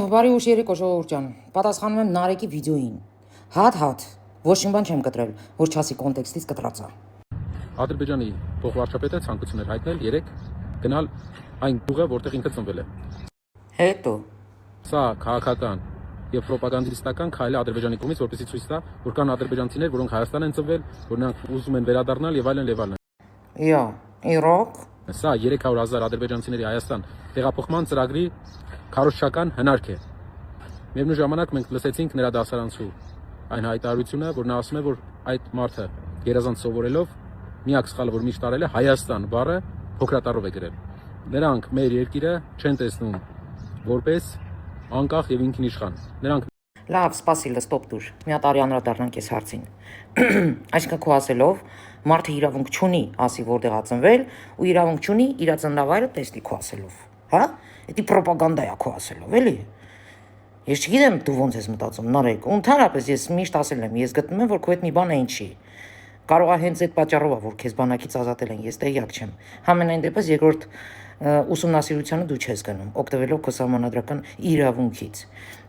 Բարի ուշ երեկո ժողովուրդ ջան, պատասխանում եմ Նարեկի վիդեոին։ Հատ, ոչ մի բան չեմ կտրել, որ չասի կոնտեքստից կտրած է։ Ադրբեջանի փոխվարչապետը ցանկություն էր հայտնել երեք գնալ այն ուղը, որտեղ ինքը ծնվել է։ Հետո Սա քաղաքական եւ ռոպագանդիստական քայլ է Ադրբեջանի կողմից, որպեսզի ցույց տա, որ կան ադրբեջանցիներ, որոնք Հայաստան են ծնվել, որ նրանք ուզում են վերադառնալ եւ այլն եւ այլն։ Յա, Իրաք։ Սա 300,000 ադրբեջանցիների Հայաստան տեղափոխման ծրագրի քարոզչական հնարք է։ Միևնույն ժամանակ մենք լսեցինք նրա դասարանցու այն հայտարարությունը, որ նա ասում է, որ այդ մարդը երազանց սովորելով միակ սխալը, որ միշտ արել է, Հայաստան բառը փոքրատառով է գրել։ Նրանք մեր երկիրը չեն տեսնում որպես անկախ եւ ինքնիշխան։ Նրանք Լավ, սպասի, ստոպ դուր։ Մի հատ արի անդրադառնանք այս հարցին։ Այսինքն քո ասելով, մարդը իրավունք չունի ասի որտեղ ա ծնվել ու իրավունք չունի իր ծննդավայրը տեսնի քո ասելով, հա? Դա ռոպագանդա է քո ասելով, էլի։ Ես չգիտեմ դու ոնց ես մտածում, Նարեկ, ու ընդհանրապես ես միշտ ասել եմ, ես գտնում եմ, որ քո հետ մի բան այն չի։ Կարող է հենց այդ պատճառով է, որ քեզ բանակից ազատել են, ես տեղյակ չեմ։ Համենայն դեպս երկրորդ ուսումնասիրությանը դու չես գնում, օգտվելով քո սահմանադրական իրավունքից։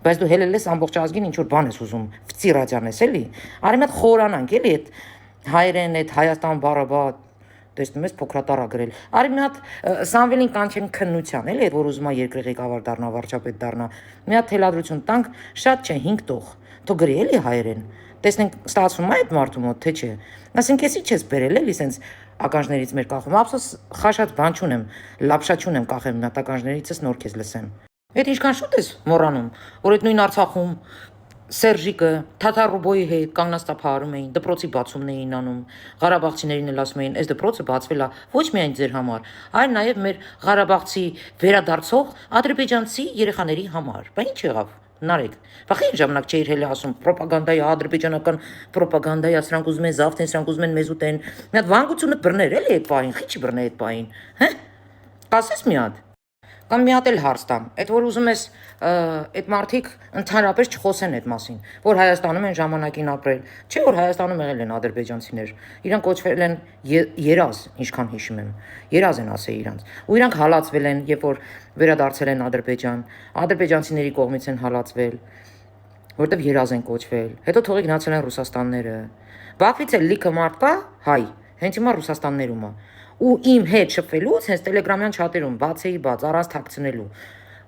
Բայց դու հելել ես ամբողջ ազգին ինչ որ բան ես ուզում վծիրաճանես, էլի։ Արի մի հատ խորանանք, էլի, այդ հայերեն, այդ Հայաստան բառը, տեսնում ես փոքրատառ գրել։ Արի մի հատ Սամվելին կանչեն քննության, էլի, որ ուզում է երկրի ղեկավար դառնա, վարչապետ դառնա։ Մի հատ թելադրություն տանք, շատ չէ 5 տող։ Թող գրի էլի հայերեն։ Տեսնենք ստացվում է այդ մարդու մոտ, թե չէ։ Ասենք էսի չես բերել էլի, սենց ականջներից մեր կախում։ Ափսոս խաշած բան չունեմ, լապշա չունեմ կախեմ մի հատ ականջներիցս նոր քեզ լսեմ։ Այդ ինչքան շուտ ես մոռանում, որ այդ նույն Արցախում Սերժիկը Թաթարուբոյի հետ կանգնաստափարում էին, դպրոցի բացումն էին անում, Ղարաբաղցիներին էլ ասում էին, այս դպրոցը բացվել է ոչ միայն ձեր համար, այլ նաև մեր Ղարաբաղցի վերադարձող ադրբեջանցի երեխաների համար։ Բա ինչ եղավ, Նարեկ։ Վախի ժամանակ չէիր հենց ասում ռոպագանդայի, ադրբեջանական ռոպագանդայի, սրանք ուզում են զավթեն, սրանք ուզում են մեզ ուտեն։ Մի հատ վանգությունը բռներ էլի այդ պահին, խիչի բռներ այդ պահին, հա։ Կասես մի հատ։ Կամ մի հատ էլ հարց տամ, այդ որ ուզում ես այդ մարդիկ ընդհանրապես չխոսեն այդ մասին, որ Հայաստանում են ժամանակին ապրել, չէ որ Հայաստանում եղել են ադրբեջանցիներ, իրանք կոչվել են երազ, ինչքան հիշում եմ, երազ են ասել իրանց, ու իրանք հալածվել են, երբ որ վերադարձել են Ադրբեջան, ադրբեջանցիների կողմից են հալածվել, որտեվ երազ են կոչվել, հետո թողի գնացել են Ռուսաստանները, Բաքվից էլ լիքը մարդ կա, հայ, հենց հիմա Ռուսաստաններում է ու իմ հետ շփվելուց հենց տելեգրամյան չաթերում բացեի բաց առանց թաքցնելու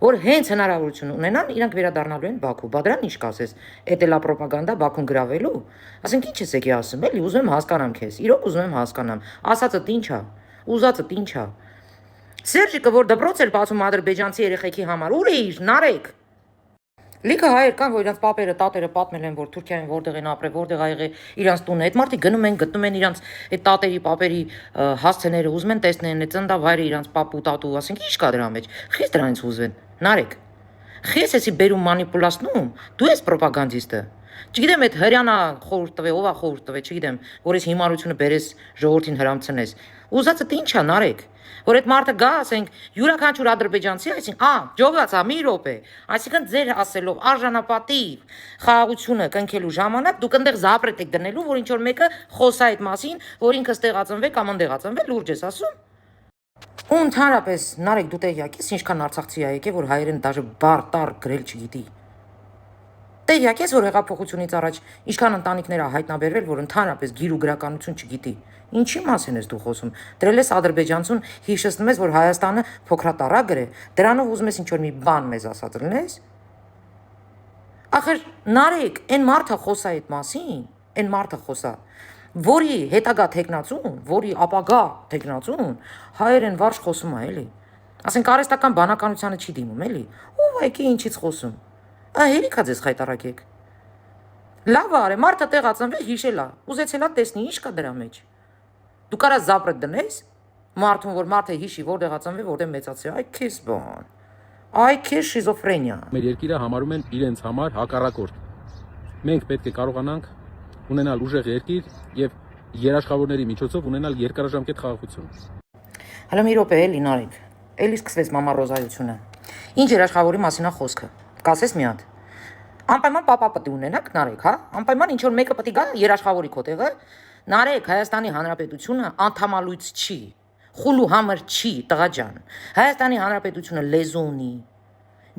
որ հենց հնարավորություն ունենան իրանք վերադառնալու են Բաքու բա դրան ինչ կասես էդ էլա ռոպագանդա Բաքուն գրավելու ասենք ինչ ես եկի ասում էլի ուզում եմ հասկանամ քեզ իրոք ուզում եմ հասկանամ ասածդ ինչ է ուզածդ ինչ է Սերժիկը որ դպրոց էր բացում ադրբեջանցի երեխեքի համար ուր է իր Նարեկ Լիքը հայեր կան, որ իրանց պապերը, տատերը պատմել են, որ Թուրքիայում որտեղ են ապրել, որտեղ ա եղել իրանց տունը։ Այդ մարդիկ գնում են, գտնում են իրանց այդ տատերի, պապերի հասցեները, ուզում են տեսնեն, այդ ծննդավայրը իրանց պապու, տատու, ասենք ի՞նչ կա դրա մեջ։ Խիստ դրանից ուզեն։ Նարեկ։ Խես էսի բերում մանիպուլացնում, դու ես ռոպագանդիստը։ Չգիտեմ այդ հрьяանա խորհուրդ տվե, ով է խորհուրդ տվե, չգիտեմ, որ այս հիմարությունը բերես ժողովրդին հրամցնես։ Ուզածդ ի՞նչ է, Նարեկ։ Որ այդ մարդը գա, ասենք, յուրաքանչյուր ադրբեջանցի, այսինքն, ջողացա մի րոպե, այսինքն ձեր ասելով արժանապատիվ խաղաղությունը կնքելու ժամանակ դուք այնտեղ զապրետ եք դնելու, որ ինչ որ մեկը խոսա այդ մասին, որ ինքը ստեղածնվե կամ ընդեղածնվե, լուրջ ես ասում։ Ու ընդհանրապես, Նարեկ, դու տեղյակ ես, ինչքան արցախցի ա եկե, որ հայերեն դաժե բար տար գրել չգիտի։ Տեղյակ ես, որ հեղափոխությունից առաջ ինչքան ընտանիքներ ա հայտնաբերվել, որ ընդհանրապես գիր ու գրականություն չգիտի։ Ինչի մասին ես դու խոսում։ Դրել ես ադրբեջանցուն հիշեցնում ես, որ Հայաստանը փոքրատառ ա գրե, դրանով ուզում ես ինչ-որ մի բան մեզ ասած լնես։ Ախր Նարեկ, այն մարդը խոսա այդ մասին, այն մարդը խոսա, որի հետագա տեխնացուն, որի ապագա տեխնացուն հայերեն վարժ խոսում է, էլի։ Ասենք արհեստական բանականությանը չի դիմում, էլի։ Ով է եկի ինչից խոսում։ Հերիքա ձեզ խայտարակեք։ Լավ արե, մարդը տեղածնվել հիշել է, ուզեցել է տեսնի ինչ կա դրա մեջ։ Դու կարա զապրետ դնես, մարդուն, որ մարդը հիշի, որտեղ ածնվի, որտեղ մեծացի, այ քեզ բան, այ քեզ շիզոֆրենիա։ մեր երկիրը համարում են իրենց համար հակառակորդ։ Մենք պետք է կարողանանք ունենալ ուժեղ երկիր եւ երաշխավորների միջոցով ունենալ երկարաժամկետ խաղաղություն։ Հələ մի րոպե էլի Նարեկ, էլի սկսվեց մամա Ռոզայությունը։ Ինչ երաշխավորի մասին է խոսքը։ Կասես մի հատ։ Անպայման պապա պետք է ունենաք Նարեկ, հա? Անպայման ինչ որ մեկը պետք է գա երաշխավորի քո տեղը։ Նարեկ Հայաստանի Հանրապետությունը անդամալույց չի։ Խուլու համր չի, տղա ջան։ Հայաստանի Հանրապետությունը լեզու ունի,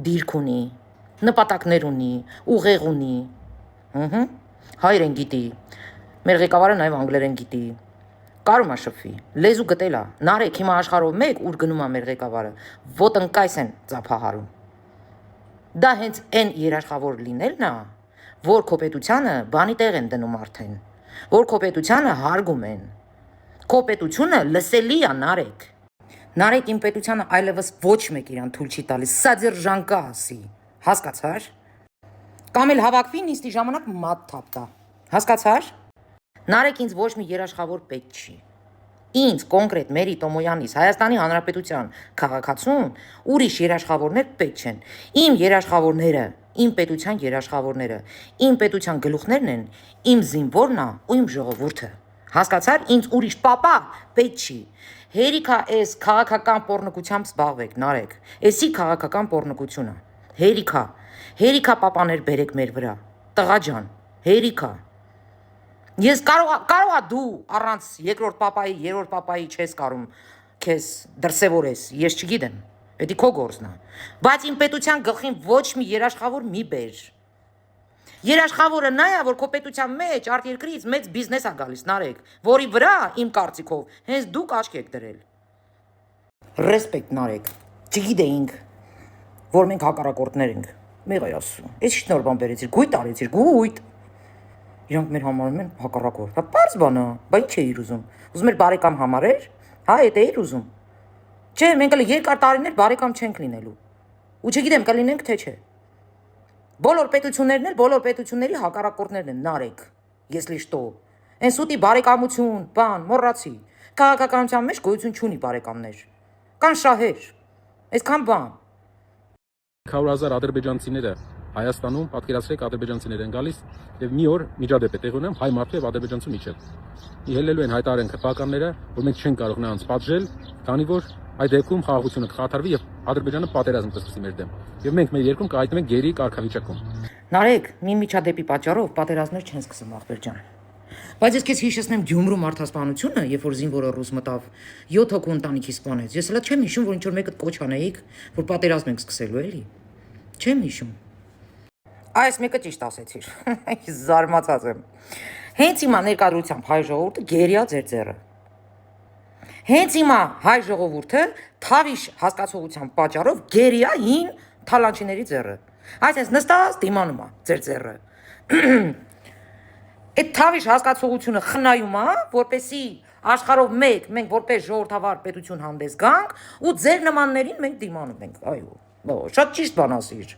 դիրք ունի, նպատակներ ունի, ուղեղ ունի։ Հայերեն գիտի, մեր ղեկավարը նաև անգլերեն գիտի, կարում է շփվի, լեզու գտել է, նարեկ հիմա աշխարհով մեկ ուր գնում է մեր ղեկավարը, ոտնկայս են ծափահարում։ Դա հենց այն երաշխավոր լինելն է, որ քո պետությանը բանի տեղ են դնում արդեն, որ քո պետությանը հարգում են, քո պետությունը լսելի է նարեկ։ Նարեկ իմ պետությանը այլևս ոչ մեկ իրան թույլ չի տալիս, սադержանկա ասի, հասկացար։ Կամ էլ հավաքվի նիստի ժամանակ մատ թափ տա, հասկացար։ Նարեկ ինձ ոչ մի երաշխավոր պետք չի։ Ինձ կոնկրետ Մերի Տոմոյանից Հայաստանի Հանրապետության քաղաքացուն ուրիշ երաշխավորներ պետք չեն։ Իմ երաշխավորները, իմ պետության երաշխավորները, իմ պետության գլուխներն են, իմ զինվորն է ու իմ ժողովուրդը։ Հասկացար, ինձ ուրիշ պապա պետք չի։ Հերիքա էս քաղաքական պոռնկությամբ զբաղվեք, Նարեկ։ Էսի քաղաքական պոռնկությունը։ Հերիքա պապաներ բերեք մեր վրա։ Տղա ջան, հերիքա։ Ես կարողա դու առանց երկրորդ պապայի, երրորդ պապայի չես կարում քեզ դրսևորես, ես չգիտեմ, դա քո գործն է, բայց իմ պետության գլխին ոչ մի երաշխավոր մի բեր։ Երաշխավորը նա է, որ քո պետության մեջ արտերկրից մեծ բիզնես է գալիս, Նարեկ, որի վրա իմ կարծիքով հենց դուք աչք եք դրել։ Ռեսպեկտ, Նարեկ, չգիտեինք, որ մենք հակառակորդներ ենք, մեղա ասում, ես ինչ նոր բան բերեցիր, գույտ արեցիր, գույտ։ Իրանք մեր համարում են հակառակորդ։ Պարզ բան է, բա ինչ էիր ուզում։ Ուզում էր բարեկամ համարեր։ Հա, էդ էիր ուզում։ Չէ, մենք էլ երկար տարիներ բարեկամ չենք լինելու։ Ու չգիտեմ կլինենք թե չէ։ Բոլոր պետություններն էլ բոլոր պետությունների հակառակորդներն են, Նարեկ։ Если что։ Այն սուտի բարեկամություն, բան, մոռացի։ Քաղաքականության մեջ գոյություն չունի բարեկամներ։ Կան շահեր։ Այսքան բան։ 100,000 ադրբեջանցիները Հայաստանում, պատկերացրեք, ադրբեջանցիներ են գալիս եւ մի օր միջադեպ է տեղի ունենում հայ մարդու եւ ադրբեջանցու միջեւ։ Ելնելու են հայտարարեն քրթականները, որ մենք չենք կարող նրանց պատժել, քանի որ այդ դեպքում խաղաղությունը կխաթարվի եւ Ադրբեջանը պատերազմ կսկսի մեր դեմ։ Եվ մենք մեր երկրում կհայտնվենք գերի կարգավիճակում։ Նարեկ, մի միջադեպի պատճառով պատերազմներ չեն սկսում ախպերջան։ Բայց ես քեզ հիշեցնեմ Գյումրու մարդասպանությունը, երբ որ զինվորը ռուս մտավ 7 հոգու ընտանիքի սպանեց։ Ես հələ չեմ հիշում, որ ինչ որ մեկը կոչ անեիք, որ պատերազմ ենք սկսելու, էլի։ Չեմ հիշում։ Այս մեկը ճիշտ ասեցիր։ Ես զարմացած եմ։ Հենց հիմա ներկայությամբ հայ ժողովուրդը գերիա ձեր ձեռը։ Հենց հիմա հայ ժողովուրդը թավիշ հասկացողության պատճառով գերիա հին թալանչիների ձեռը։ Այսինքն նստած դիմանում է ձեր ձեռը։ Այդ թավիշ հասկացողությունը խնայում է, որպեսի աշխարհով մենք որպես ժողովրդավար պետություն հանդես գանք ու ձեր նմաններին մենք դիմանում ենք։ Այո, շատ ճիշտ բան ասիր։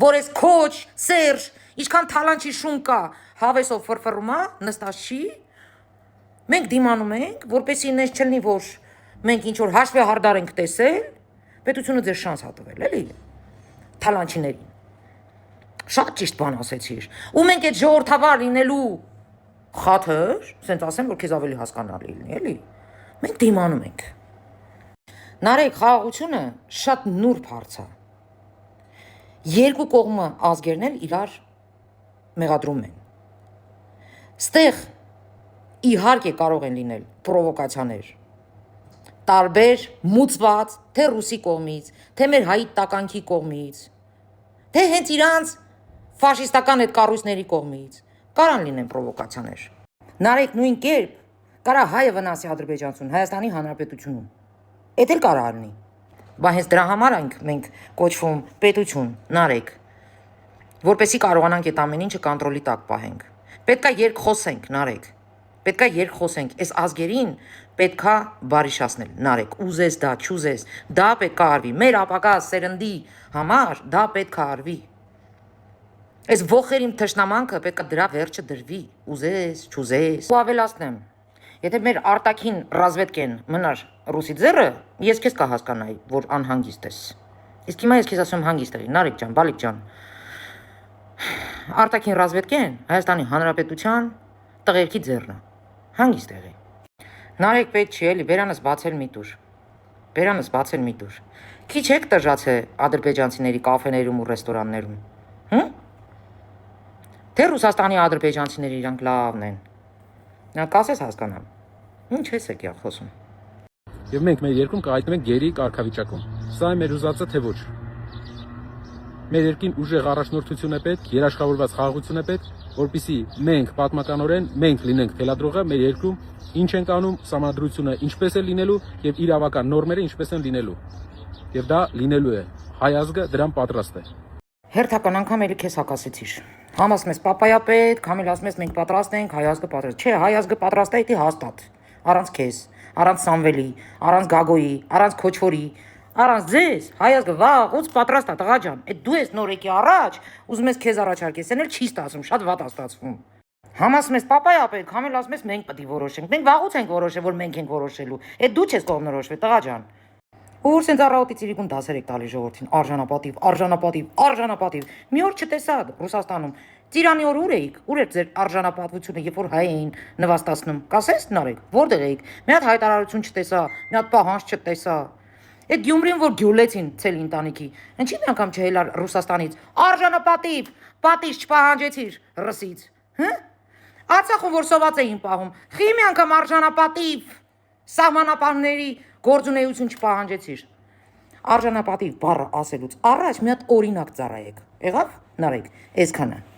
Որ ես քոչ, Սերժ, ինչքան թալանչի շուն կա, հավեսով ֆրֆռում է, նստած չի։ Մենք դիմանում ենք, որպեսի ինձ չլինի, որ մենք ինչ որ հաշվի հարդար ենք տեսել, պետությունը ձեր շանս հատվել, էլի։ Թալանչիներին։ Շատ ճիշտ բան ասեցիր։ Ու մենք այդ ժողովրդավար լինելու խաթր, ասենց ասեմ, որ քեզ ավելի հասկանալի լինի, էլի։ Մենք դիմանում ենք։ Նարեկ, խաղաղությունը շատ նուրբ հարց է։ Երկու կողմը ազգերն էլ իրար մեղադրում են։ Ստեղ իհարկե կարող են լինել պրովոկացիաներ։ Տարբեր մուծված, թե ռուսի կողմից, թե մեր հայի տականքի կողմից, թե հենց իրանց ֆաշիստական այդ կառույցների կողմից կարան լինեն պրովոկացիաներ։ Նարեկ, նույն կերպ կարա հայը վնասի ադրբեջանցուն Հայաստանի Հանրապետությունում։ Էդ էլ կարա լինի։ Բա հենց դրա համար մենք կոչվում պետություն, Նարեկ, որպեսի կարողանանք այդ ամեն ինչը կոնտրոլի տակ պահենք։ Պետքա երկխոսենք, Նարեկ։ Պետքա երկխոսենք, այս ազգերին պետքա բարիշացնել, Նարեկ, ուզես դա, չուզես, դա պետքա արվի, մեր ապագա սերնդի համար դա պետքա արվի։ Այս ոխերիմ թշնամանքը պետքա դրա վերջը դրվի, ուզես, չուզես։ Ու ավելացնեմ, եթե մեր արտաքին ռազմետկեն մնար ռուսի ձեռը, ես քեզ կհասկանայի, որ անհանգիստ ես։ Իսկ հիմա ես քեզ ասում հանգիստ եղի, Նարեկ ջան, բալիկ ջան։ Արտաքին ռազմետկեն Հայաստանի Հանրապետության տղերքի ձեռն է։ Հանգիստ եղի։ Նարեկ պետք չի էլի, բերանս բացել մի տուր։ Բերանս բացել մի տուր։ Քիչ եք տժացե ադրբեջանցիների կաֆեներում ու ռեստորաններում։ Հմ։ Թե Ռուսաստանի ադրբեջանցիները իրանք լավն են։ Նա կասես հասկանամ։ Ինչ ես եկյալ խոսում։ Եվ մենք մեր երկրում կհայտնվենք գերի կարգավիճակում։ Սա է մեր ուզածը, թե ոչ։ Մեր երկին ուժեղ առաջնորդություն է պետք, երաշխավորված խաղաղություն է պետք, որպեսզի մենք պատմականորեն մենք լինենք թելադրողը մեր երկրում ինչ ենք անում, համադրությունը ինչպես է լինելու եւ իրավական նորմերը ինչպես են լինելու։ Եվ դա լինելու է։ Հայ ազգը դրան պատրաստ է։ Հերթական անգամ էլի քեզ հակասեցիր։ Համ ասում ես պապայապետ, կամ էլ ասում ես մենք պատրաստ ենք, հայ ազգը պատրաստ։ Չէ, հայ ազգը պատրաստ է, դի հաստատ։ Առանց քեզ, առանց Սամվելի, առանց Գագոյի, առանց Քոչվորի, առանց ձեզ, հայ ազգը վաղուց պատրաստ է, տղա ջան։ Այդ դու ես նորեկի առաջ, ուզում ես քեզ առաջարկես, այն էլ չի ստացվում, շատ վատ է ստացվում։ Համ ասում ես պապայապետ, կամ էլ ասում ես մենք պետք է որոշենք։ Մենք վաղուց ենք որոշել, որ մենք ենք որոշելու։ Այդ դու չես կողմնորոշվել, տղա ջան։ Որ սենց առավոտից իրիկուն դասեր եք տալի ժողովրդին, արժանապատիվ, արժանապատիվ, արժանապատիվ։ Մի օր չտեսա Ռուսաստանում։ Ծիրանի օր ուր էիք, ուր էր ձեր արժանապատվությունը, երբ որ հայ էին նվաստացնում։ Կասես Նարեկ, որտեղ էիք։ Մի հատ հայտարարություն չտեսա, մի հատ պահանջ չտեսա։ Այդ Գյումրին որ գյուլեցին ցել ընտանիքի, ինչի՞ մի անգամ չհելար Ռուսաստանից։ Արժանապատիվ, պատիժ չպահանջեցիր ռսից։ Հը՞։ Արցախում որ սոված էին պահում, խի մի անգամ արժանապատիվ սահմանապահների գործունեություն չպահանջեցիր։ Արժանապատիվ բառը ասելուց առաջ մի հատ օրինակ ծառայեք։ Եղավ Նարեկ, այսքանը։